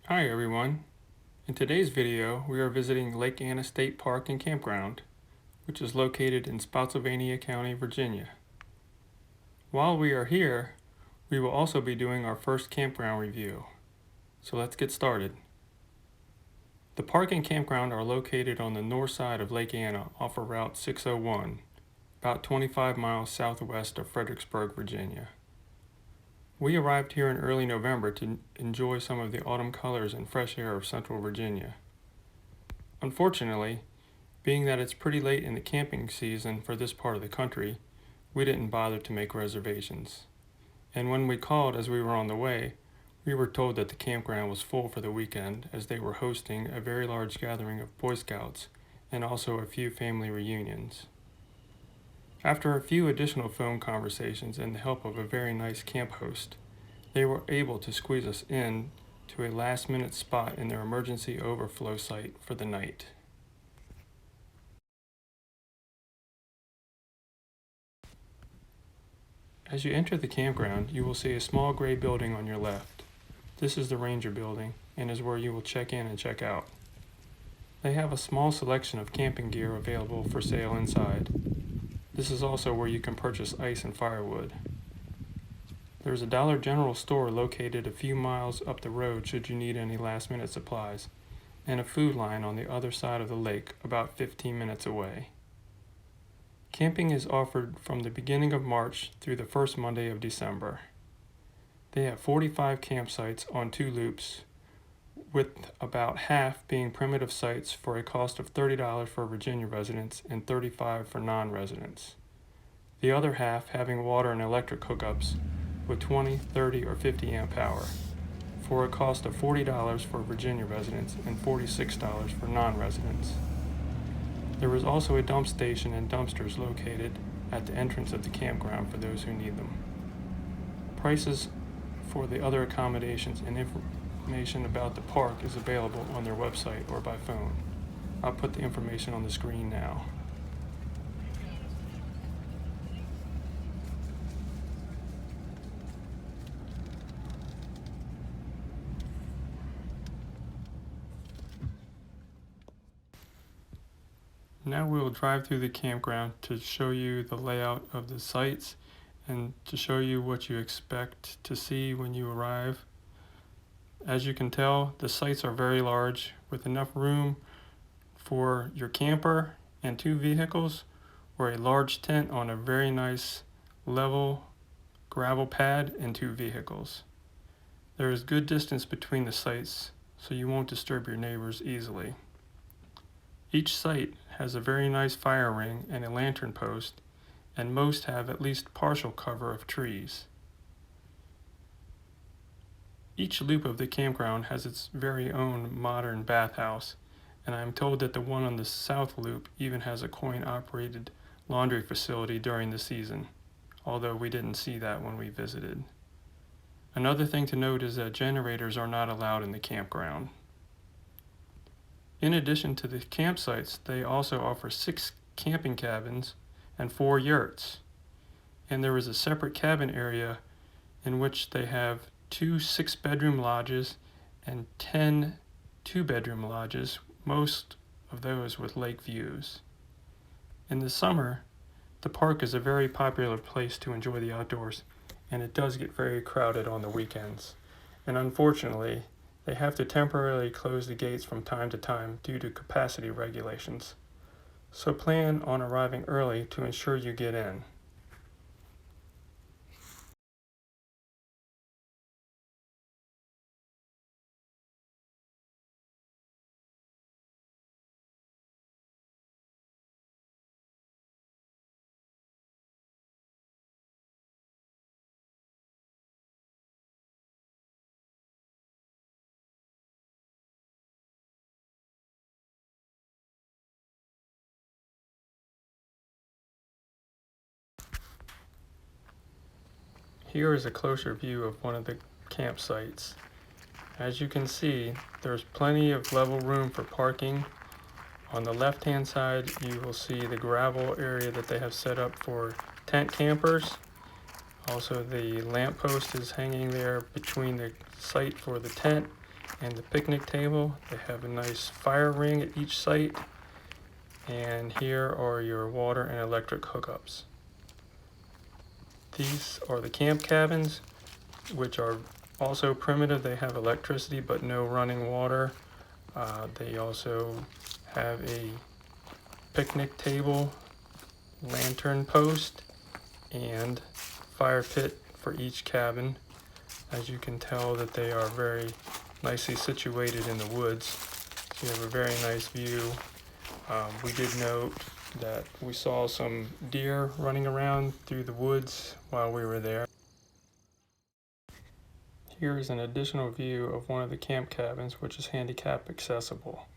Hi everyone. In today's video, we are visiting Lake Anna State Park and Campground, which is located in Spotsylvania County, Virginia. While we are here, we will also be doing our first campground review. So let's get started. The park and campground are located on the north side of Lake Anna off of Route 601, about 25 miles southwest of Fredericksburg, Virginia. We arrived here in early November to enjoy some of the autumn colors and fresh air of central Virginia. Unfortunately, being that it's pretty late in the camping season for this part of the country, we didn't bother to make reservations. And when we called as we were on the way, we were told that the campground was full for the weekend as they were hosting a very large gathering of Boy Scouts and also a few family reunions. After a few additional phone conversations and the help of a very nice camp host, they were able to squeeze us in to a last-minute spot in their emergency overflow site for the night. As you enter the campground, you will see a small gray building on your left. This is the Ranger Building and is where you will check in and check out. They have a small selection of camping gear available for sale inside. This is also where you can purchase ice and firewood. There's a Dollar General store located a few miles up the road should you need any last-minute supplies, and a food line on the other side of the lake about 15 minutes away. Camping is offered from the beginning of March through the first Monday of December. They have 45 campsites on 2 loops, with about half being primitive sites for a cost of $30 for Virginia residents and $35 for non-residents. The other half having water and electric hookups with 20, 30, or 50 amp power for a cost of $40 for Virginia residents and $46 for non-residents. There is also a dump station and dumpsters located at the entrance of the campground for those who need them. Prices for the other accommodations and information about the park is available on their website or by phone. I'll put the information on the screen now. Now we will drive through the campground to show you the layout of the sites and to show you what you expect to see when you arrive. As you can tell, the sites are very large with enough room for your camper and 2 vehicles or a large tent on a very nice level gravel pad and 2 vehicles. There is good distance between the sites so you won't disturb your neighbors easily. Each site has a very nice fire ring and a lantern post, and most have at least partial cover of trees. Each loop of the campground has its very own modern bathhouse, and I am told that the one on the south loop even has a coin-operated laundry facility during the season, although we didn't see that when we visited. Another thing to note is that generators are not allowed in the campground. In addition to the campsites, they also offer 6 camping cabins and 4 yurts. And there is a separate cabin area in which they have 2 6-bedroom lodges and 10 2-bedroom lodges, most of those with lake views. In the summer, the park is a very popular place to enjoy the outdoors, and it does get very crowded on the weekends. And unfortunately, they have to temporarily close the gates from time to time due to capacity regulations. So plan on arriving early to ensure you get in. Here is a closer view of one of the campsites. As you can see, there's plenty of level room for parking. On the left-hand side, you will see the gravel area that they have set up for tent campers. Also, the lamppost is hanging there between the site for the tent and the picnic table. They have a nice fire ring at each site, and here are your water and electric hookups. These are the camp cabins, which are also primitive. They have electricity but no running water. They also have a picnic table, lantern post, and fire pit for each cabin. As you can tell that they are very nicely situated in the woods. So you have a very nice view. We did note that we saw some deer running around through the woods while we were there. Here is an additional view of one of the camp cabins, which is handicap accessible.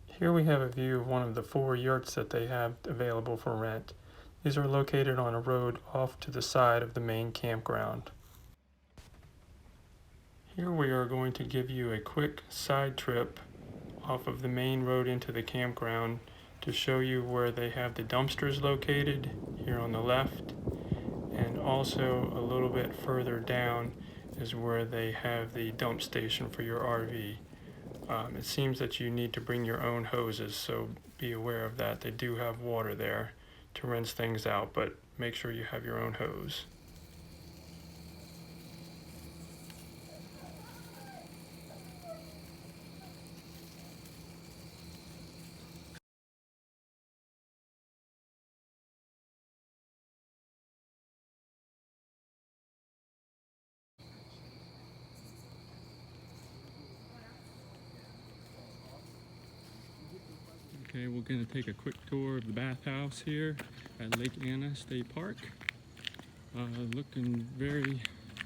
Here we have a view of one of the 4 yurts that they have available for rent. These are located on a road off to the side of the main campground. Here we are going to give you a quick side trip off of the main road into the campground to show you where they have the dumpsters located here on the left, and also a little bit further down is where they have the dump station for your RV. It seems that you need to bring your own hoses, so be aware of that. They do have water there to rinse things out, but make sure you have your own hose. Okay, we're going to take a quick tour of the bathhouse here at Lake Anna State Park. Looking very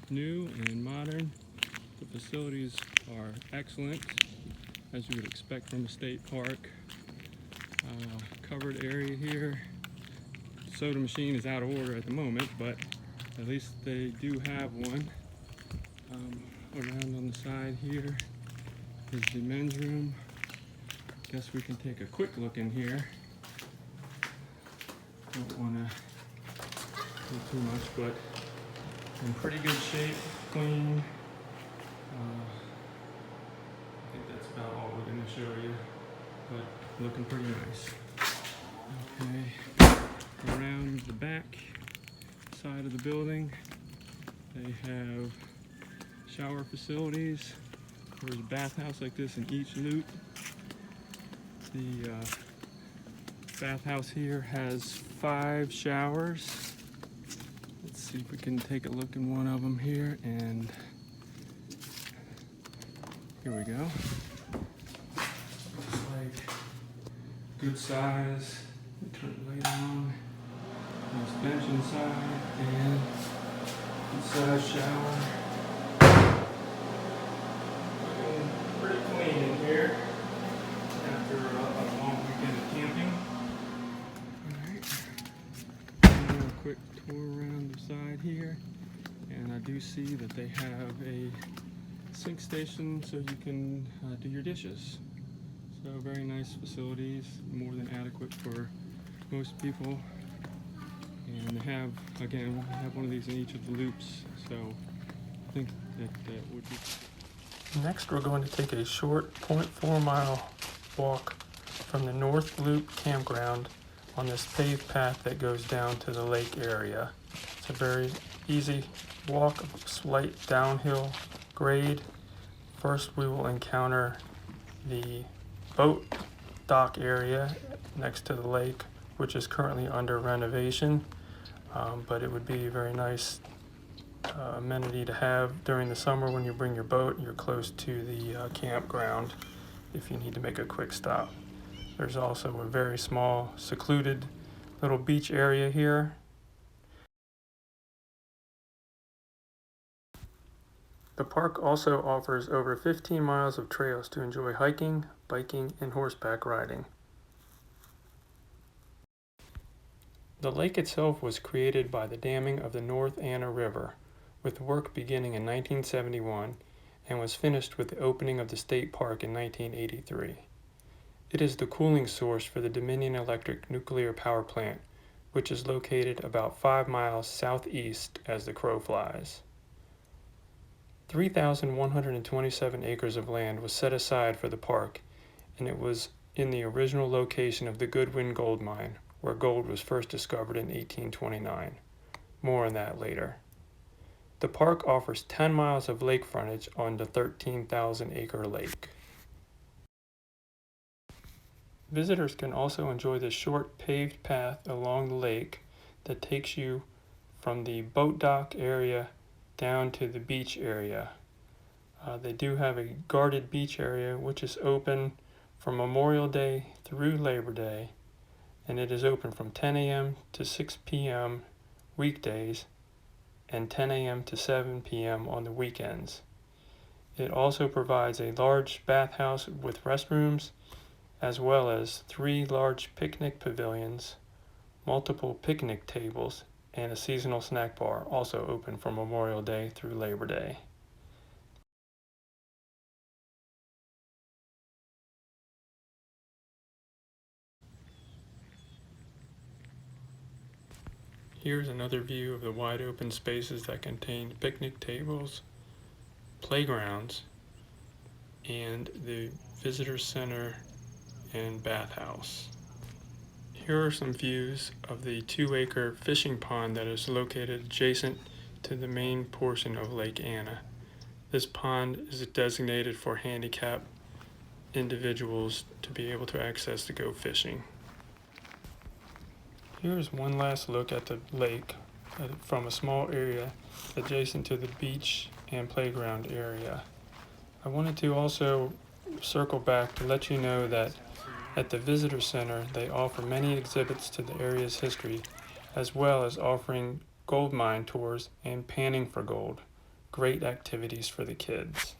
new and modern. The facilities are excellent, as you would expect from a state park. Covered area here. Soda machine is out of order at the moment, but at least they do have one. Around on the side here is the men's room. Guess we can take a quick look in here. Don't want to do too much, but in pretty good shape, clean. I think that's about all we're going to show you, but looking pretty nice. Okay, around the back side of the building, they have shower facilities. There's a bathhouse like this in each loop. The bathhouse here has 5 showers. Let's see if we can take a look in one of them here, and here we go. Looks like good size. Turn the light on. There's a bench inside and good size shower. Looking pretty clean in here after a long weekend of camping. Alright, a quick tour around the side here, and I do see that they have a sink station so you can do your dishes. So very nice facilities, more than adequate for most people. And they have, again, we have one of these in each of the loops, so I think that would be. Next, we're going to take a short 0.4 mile walk from the North Loop campground on this paved path that goes down to the lake area. It's a very easy walk, slight downhill grade. First, we will encounter the boat dock area next to the lake, which is currently under renovation, but it would be a very nice amenity to have during the summer when you bring your boat. You're close to the campground if you need to make a quick stop. There's also a very small, secluded little beach area here. The park also offers over 15 miles of trails to enjoy hiking, biking, and horseback riding. The lake itself was created by the damming of the North Anna River, with work beginning in 1971 and was finished with the opening of the State Park in 1983. It is the cooling source for the Dominion Electric nuclear power plant, which is located about 5 miles southeast as the crow flies. 3,127 acres of land was set aside for the park, and it was in the original location of the Goodwin gold mine, where gold was first discovered in 1829. More on that later. The park offers 10 miles of lake frontage on the 13,000-acre lake. Visitors can also enjoy the short paved path along the lake that takes you from the boat dock area down to the beach area. They do have a guarded beach area which is open from Memorial Day through Labor Day, and it is open from 10 a.m. to 6 p.m. weekdays and 10 a.m. to 7 p.m. on the weekends. It also provides a large bathhouse with restrooms, as well as 3 large picnic pavilions, multiple picnic tables, and a seasonal snack bar, also open from Memorial Day through Labor Day. Here's another view of the wide open spaces that contain picnic tables, playgrounds, and the visitor center and bathhouse. Here are some views of the 2-acre fishing pond that is located adjacent to the main portion of Lake Anna. This pond is designated for handicapped individuals to be able to access to go fishing. Here's one last look at the lake from a small area adjacent to the beach and playground area. I wanted to also circle back to let you know that at the visitor center they offer many exhibits to the area's history, as well as offering gold mine tours and panning for gold. Great activities for the kids.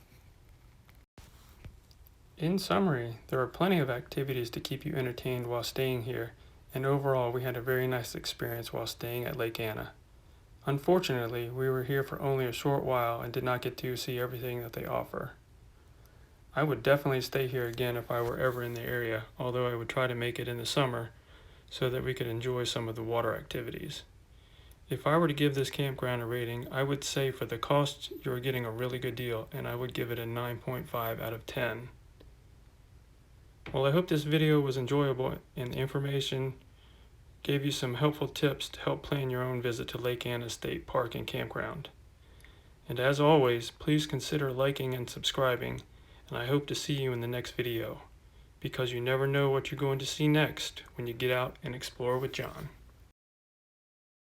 In summary, there are plenty of activities to keep you entertained while staying here, and overall we had a very nice experience while staying at Lake Anna. Unfortunately, we were here for only a short while and did not get to see everything that they offer. I would definitely stay here again if I were ever in the area, although I would try to make it in the summer so that we could enjoy some of the water activities. If I were to give this campground a rating, I would say for the cost you're getting a really good deal, and I would give it a 9.5 out of 10. Well, I hope this video was enjoyable and the information gave you some helpful tips to help plan your own visit to Lake Anna State Park and Campground. And as always, please consider liking and subscribing, and I hope to see you in the next video, because you never know what you're going to see next when you get out and explore with John.